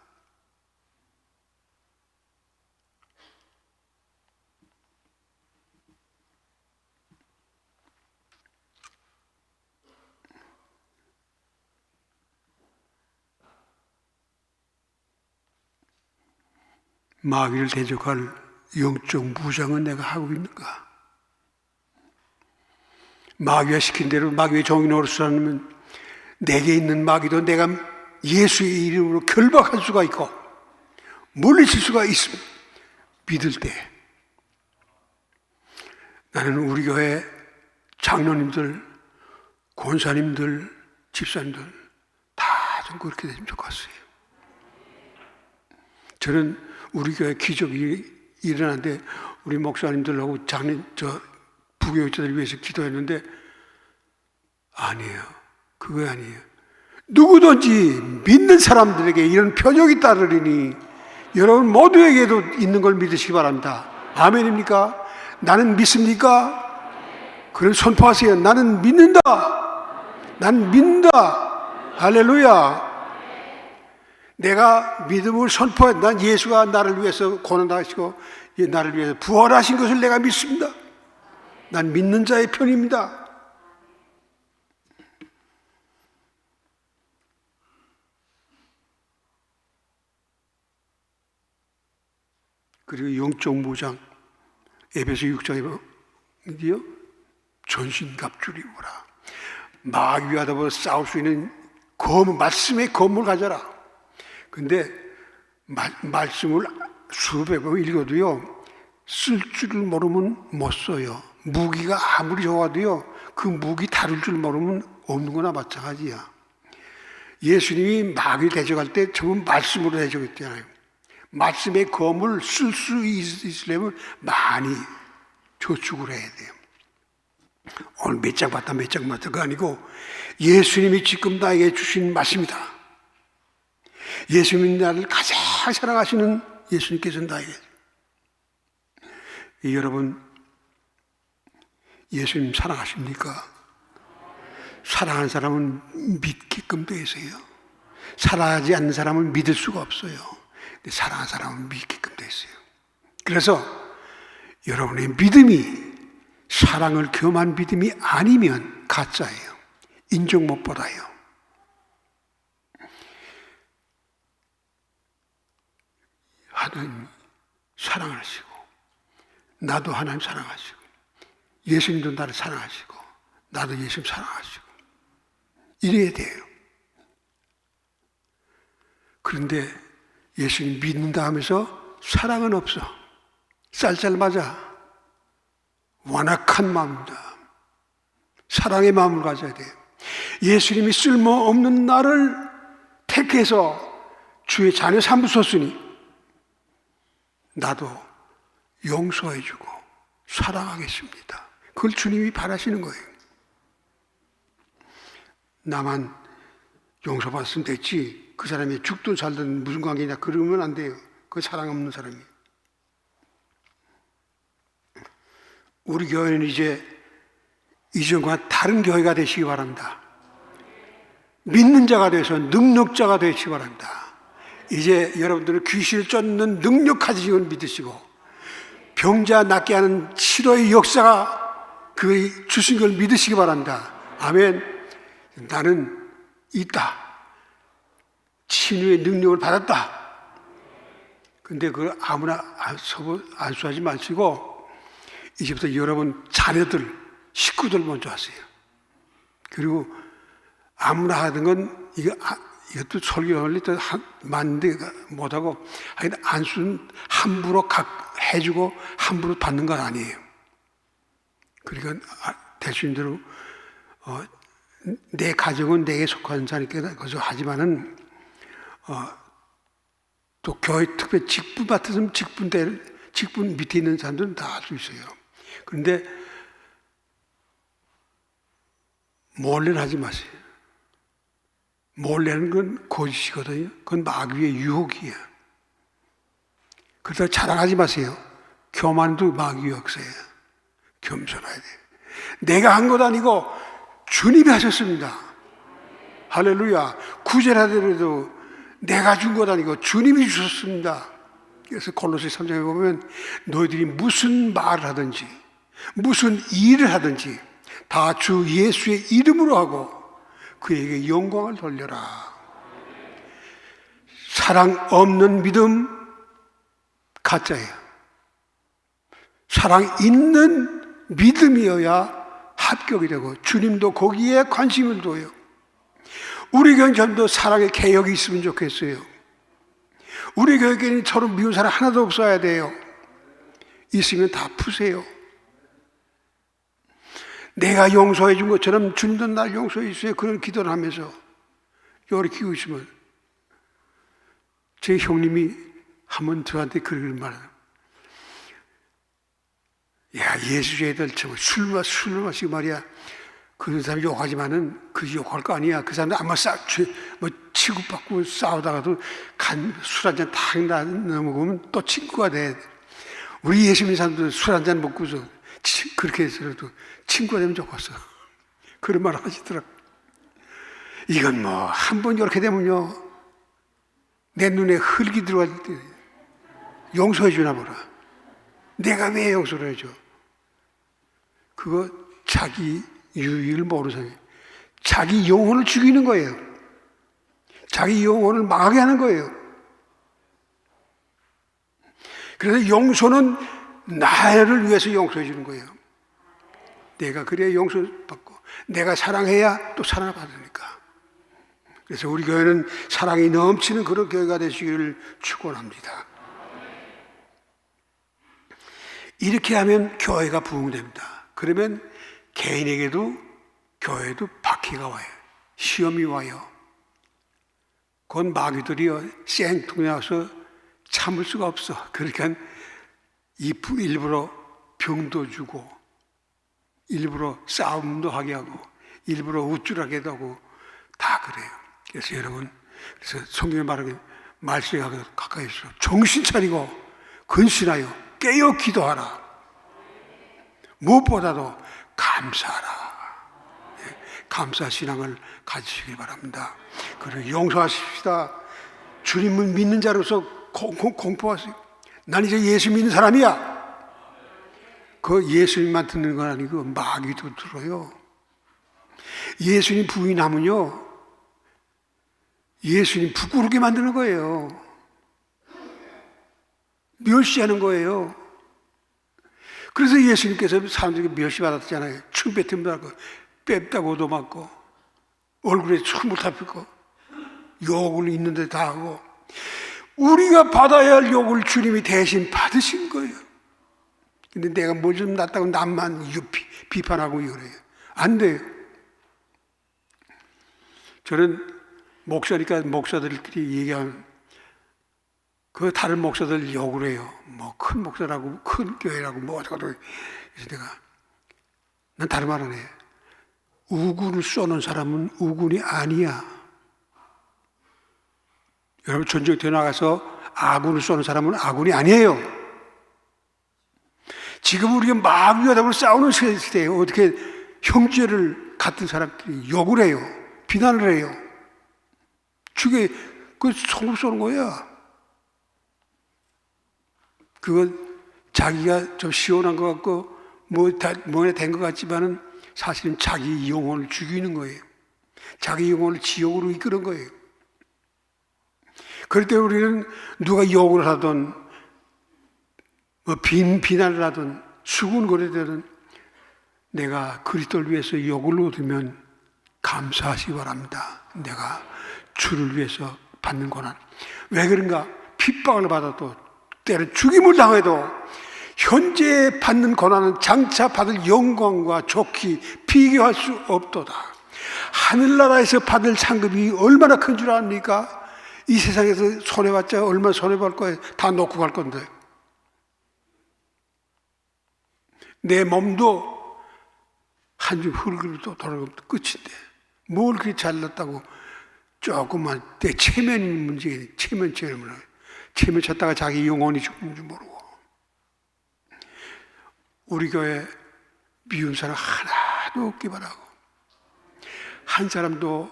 마귀를 대적할 영적 무장은 내가 하고 있는가? 마귀가 시킨 대로 마귀의 종이 노릇을 하면 내게 있는 마귀도 내가 예수의 이름으로 결박할 수가 있고 물리칠 수가 있습니다. 믿을 때 나는 우리 교회 장로님들, 권사님들, 집사님들 다 좀 그렇게 됐으면 좋겠어요. 저는 우리 교회 기적이 일어났는데 우리 목사님들하고 부교육자들 위해서 기도했는데 아니에요. 그거 아니에요. 누구든지 믿는 사람들에게 이런 표적이 따르리니 여러분 모두에게도 있는 걸 믿으시기 바랍니다. 아멘입니까? 나는 믿습니까? 그럼 선포하세요. 나는 믿는다. 난 믿는다. 할렐루야. 내가 믿음을 선포해. 난 예수가 나를 위해서 고난하시고 나를 위해서 부활하신 것을 내가 믿습니다. 난 믿는 자의 편입니다. 그리고 영적 무장, 에베소 6장에 보면요, 전신갑주를 입어라. 마귀와 더불어 싸울 수 있는 말씀의 검을 가져라. 근데 말씀을 수백 번 읽어도요, 쓸 줄을 모르면 못 써요. 무기가 아무리 좋아도요, 그 무기 다룰 줄 모르면 없는 거나 마찬가지야. 예수님이 마귀를 대적할 때 전부 말씀으로 대적했잖아요. 말씀의 검을 쓸 수 있으려면 많이 저축을 해야 돼요. 오늘 몇 장 봤다 몇 장 봤다가 아니고 예수님이 지금 나에게 주신 말씀이다. 예수님이 나를 가장 사랑하시는 예수님께서 나에게, 여러분 예수님 사랑하십니까? 사랑하는 사람은 믿게끔 되어 있어요. 사랑하지 않는 사람은 믿을 수가 없어요. 근데 사랑하는 사람은 믿게끔 되어 있어요. 그래서 여러분의 믿음이 사랑을 겸한 믿음이 아니면 가짜예요. 인정 못 받아요. 하나님 사랑하시고 나도 하나님 사랑하시고 예수님도 나를 사랑하시고 나도 예수님 사랑하시고 이래야 돼요. 그런데 예수님 믿는다 하면서 사랑은 없어. 쌀쌀 맞아. 완악한 마음입니다. 사랑의 마음을 가져야 돼요. 예수님이 쓸모없는 나를 택해서 주의 자녀 삼으셨으니 나도 용서해주고 사랑하겠습니다. 그걸 주님이 바라시는 거예요. 나만 용서받았으면 됐지, 그 사람이 죽든 살든 무슨 관계냐, 그러면 안 돼요. 그 사랑 없는 사람이. 우리 교회는 이제 이전과 다른 교회가 되시기 바랍니다. 믿는 자가 돼서 능력자가 되시기 바랍니다. 이제 여러분들은 귀신을 쫓는 능력 가지고 믿으시고 병자 낫게 하는 치료의 역사가 그 주신 걸 믿으시기 바랍니다. 아멘. 나는 있다. 치유의 능력을 받았다. 근데 그걸 아무나 안수하지 마시고 이제부터 여러분 자녀들, 식구들 먼저 하세요. 그리고 아무나 하던 건 이것도 설교를 맞는데 못하고 안수는 함부로 해주고 함부로 받는 건 아니에요. 그러니까 될 수 있는 대로 내 가정은 내게 속한 자니까 그래서 하지만은 또 교회 특별히 직분 맡았으면 직분 밑에 있는 사람들은 다 할 수 있어요. 그런데 몰래는 하지 마세요. 몰래는 건 거짓이거든요. 그건 마귀의 유혹이에요. 그러다 자랑하지 마세요. 교만도 마귀의 역사예요. 겸손해야 돼요. 내가 한 것 아니고 주님이 하셨습니다. 할렐루야. 구제하더라도 내가 준 것 아니고 주님이 주셨습니다. 그래서 골로새 3장에 보면 너희들이 무슨 말을 하든지 무슨 일을 하든지 다 주 예수의 이름으로 하고 그에게 영광을 돌려라. 사랑 없는 믿음 가짜예요. 사랑 있는 믿음이어야 합격이 되고 주님도 거기에 관심을 둬요. 우리 교회는 좀 더 사랑의 개혁이 있으면 좋겠어요. 우리 교회에는 서로 미운 사람 하나도 없어야 돼요. 있으면 다 푸세요. 내가 용서해 준 것처럼 주님도 날 용서해 주세요. 그런 기도를 하면서 요리키고 있으면 제 형님이 한번 저한테 그러는 말을, 야, 예수 애들 술 마시고 말이야. 그 사람 욕하지만은 그 욕할 거 아니야. 그 사람들 아마 치고받고 싸우다가도 술 한 잔 탁 넘어가면 또 친구가 돼. 우리 예수 믿는 사람들 술 한 잔 먹고서 그렇게 해서라도 친구가 되면 좋겠어. 그런 말 하시더라고. 이건 뭐 한 번 이렇게 되면요 내 눈에 흙이 들어갈 때 용서해 주나 보라. 내가 왜 용서를 해줘? 그거 자기 유익을 모르는 사람이에요. 자기 영혼을 죽이는 거예요. 자기 영혼을 망하게 하는 거예요. 그래서 용서는 나를 위해서 용서해 주는 거예요. 내가 그래야 용서받고 내가 사랑해야 또 사랑을 받으니까. 그래서 우리 교회는 사랑이 넘치는 그런 교회가 되시기를 축원합니다. 이렇게 하면 교회가 부흥됩니다. 그러면 개인에게도 교회도 박해가 와요. 시험이 와요. 그건 마귀들이요 생통에 와서 참을 수가 없어. 그러니까 일부러 병도 주고 일부러 싸움도 하게 하고 일부러 우쭐하게 하고 다 그래요. 그래서 여러분, 그래서 성경에 말하는 말씀에 가까이 있어 정신 차리고 근신하여 깨어 기도하라. 무엇보다도 감사하라. 감사 신앙을 가지시길 바랍니다. 그리고 용서하십시다. 주님을 믿는 자로서 공포하세요. 난 이제 예수 믿는 사람이야. 그 예수님만 듣는 건 아니고 마귀도 들어요. 예수님 부인하면요 예수님 부끄럽게 만드는 거예요. 멸시하는 거예요. 그래서 예수님께서 사람들에게 멸시받았잖아요. 춤 뱉음도 하고 뺐다고도 맞고 얼굴에 춤을 타피고 욕을 있는데 다 하고 우리가 받아야 할 욕을 주님이 대신 받으신 거예요. 근데 내가 뭐 좀 낫다고 남만 비판하고 그래요. 안 돼요. 저는 목사니까 목사들끼리 얘기하면 그 다른 목사들 욕을 해요. 뭐 큰 목사라고 큰 교회라고 뭐 어쩌고 그래서 내가 난 다른 말 안 해. 우군을 쏘는 사람은 우군이 아니야. 여러분 전쟁터에 나가서 아군을 쏘는 사람은 아군이 아니에요. 지금 우리가 마귀와 싸우는 시대에 어떻게 형제를 같은 사람들이 욕을 해요. 비난을 해요. 죽에 그 속을 쏘는 거야. 그건 자기가 좀 시원한 것 같고 뭐에 된 것 같지만은 사실은 자기 영혼을 죽이는 거예요. 자기 영혼을 지옥으로 이끄는 거예요. 그럴 때 우리는 누가 욕을 하든 뭐 비난을 하든 수군거리든 내가 그리스도를 위해서 욕을 얻으면 감사하시기 바랍니다. 내가 주를 위해서 받는 고난. 왜 그런가? 핍박을 받아도 때로 죽임을 당해도 현재 받는 고난은 장차 받을 영광과 좋기 비교할 수 없도다. 하늘나라에서 받을 상급이 얼마나 큰 줄 압니까? 이 세상에서 손해봤자 얼마나 손해볼 거예요. 다 놓고 갈 건데. 내 몸도 한 줌 흙으로 돌아가면 끝인데 뭘 그렇게 잘났다고 조금만 내 체면이 문제예요. 체면 찾다가 자기 영혼이 죽는 줄 모르고. 우리 교회 미운 사람 하나도 없기 바라고 한 사람도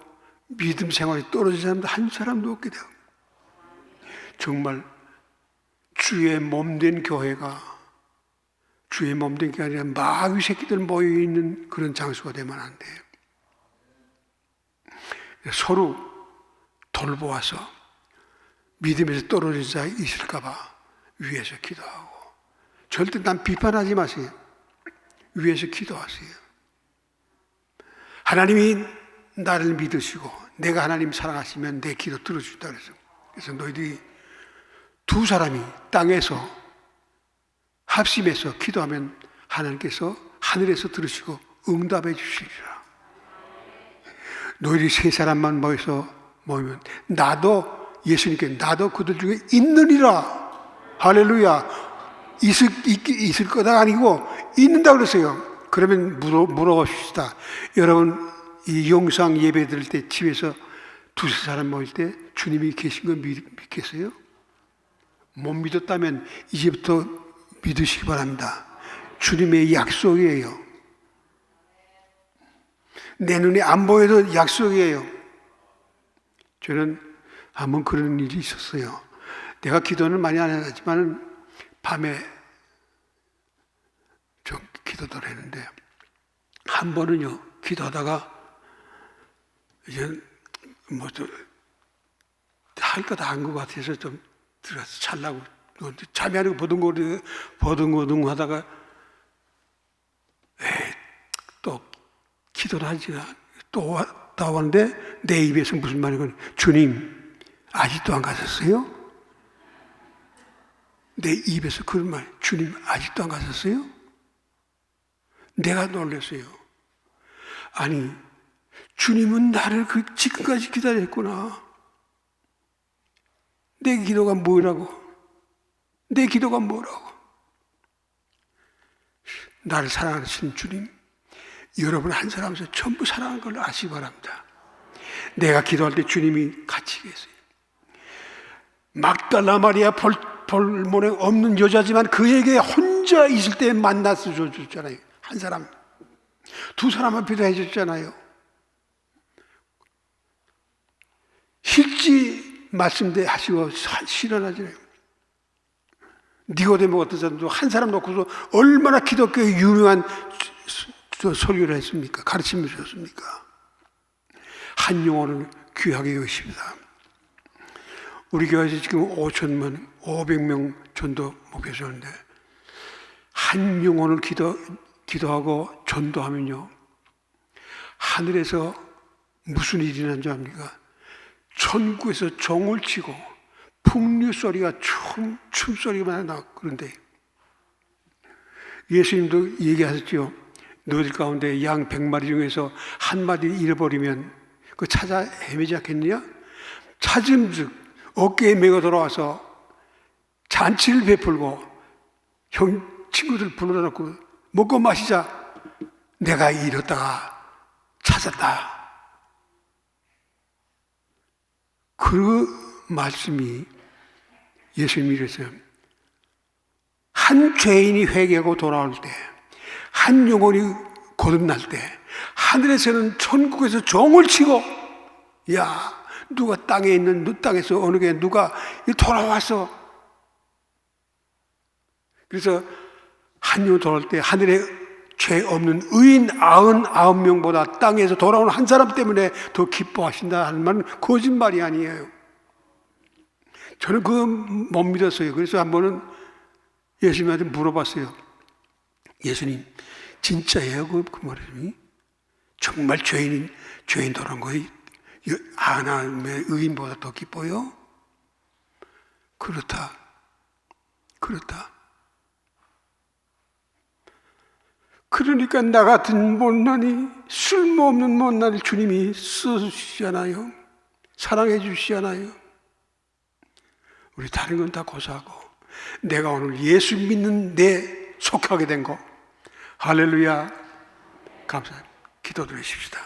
믿음 생활이 떨어진 사람도 한 사람도 없게 되고 정말 주의 몸된 교회가 주의 몸된 게 아니라 마귀 새끼들 모여있는 그런 장소가 되면 안 돼요. 서로 돌보아서 믿음에서 떨어진 자 있을까 봐 위에서 기도하고 절대 난 비판하지 마세요. 위에서 기도하세요. 하나님이 나를 믿으시고 내가 하나님 사랑하시면 내 기도 들어주신다 그래서 너희들이 두 사람이 땅에서 합심해서 기도하면 하나님께서 하늘에서 들으시고 응답해 주시리라. 너희들이 세 사람만 모이면 나도 예수님께 나도 그들 중에 있느니라. 할렐루야. 있을 거다 아니고 있는다 그랬어요. 그러면 물어봅시다. 여러분 이 영상 예배 드릴 때 집에서 두세 사람 모일 때 주님이 계신 거 믿겠어요? 못 믿었다면 이제부터 믿으시기 바랍니다. 주님의 약속이에요. 내 눈에 안 보여도 약속이에요. 저는 한번 그런 일이 있었어요. 내가 기도는 많이 안 하지만 밤에 좀 기도를 했는데 한 번은요 기도하다가 이제 뭐 할 거 다 한 것 같아서 좀 들어가서 잘라고 잠이 안 오고 버둥버둥 하다가 또 기도를 하지. 또 나왔는데 내 입에서 무슨 말이건 주님 아직도 안 가셨어요? 내 입에서 그런 말, 주님 아직도 안 가셨어요? 내가 놀랐어요. 아니, 주님은 나를 지금까지 기다렸구나. 내 기도가 뭐라고? 내 기도가 뭐라고? 나를 사랑하시는 주님, 여러분 한 사람에서 전부 사랑하는 걸 아시기 바랍니다. 내가 기도할 때 주님이 같이 계세요. 막달라 마리아 볼모양 없는 여자지만 그에게 혼자 있을 때 만나서 줬잖아요. 한 사람, 두 사람 앞에서 해줬잖아요. 실지 말씀대 하시고 실현하잖아요. 니고데모 같은 사람도 한 사람 놓고서 얼마나 기독교의 유명한 설교를 했습니까? 가르침을 줬습니까? 한 영혼을 귀하게 여기십니다. 우리 교회에서 지금 500명 전도 목표 세우는데 한 영혼을 기도하고 전도하면요, 하늘에서 무슨 일이 난 줄 압니까? 천국에서 종을 치고 풍류 소리가 춤소리가 나고. 그런데 예수님도 얘기하셨죠. 너희들 가운데 양 100마리 중에서 한 마리를 잃어버리면 그 찾아 헤매지 않겠느냐? 찾음즉 어깨에 메고 돌아와서 잔치를 베풀고 친구들 불러놓고 먹고 마시자. 내가 잃었다가 찾았다. 그 말씀이 예수님이 이랬어요. 한 죄인이 회개하고 돌아올 때, 한 영혼이 거듭날 때, 하늘에서는 천국에서 종을 치고, 야, 누가 땅에 있는 땅에서 어느 게 누가 돌아와서, 그래서 한 영혼 돌아올 때 하늘에 죄 없는 의인 99명보다 땅에서 돌아온 한 사람 때문에 더 기뻐하신다 하는 말은 거짓말이 아니에요. 저는 그거 못 믿었어요. 그래서 한 번은 예수님한테 물어봤어요. 예수님, 진짜예요? 그 말씀이? 정말 죄인 돌아온 거예요? 하나님의 의인보다 더 기뻐요? 그렇다. 그러니까 나 같은 못난이, 쓸모없는 못난이를 주님이 써주시잖아요. 사랑해 주시잖아요. 우리 다른 건 다 고사하고 내가 오늘 예수 믿는 내 속하게 된 거, 할렐루야, 감사합니다. 기도드리십시다.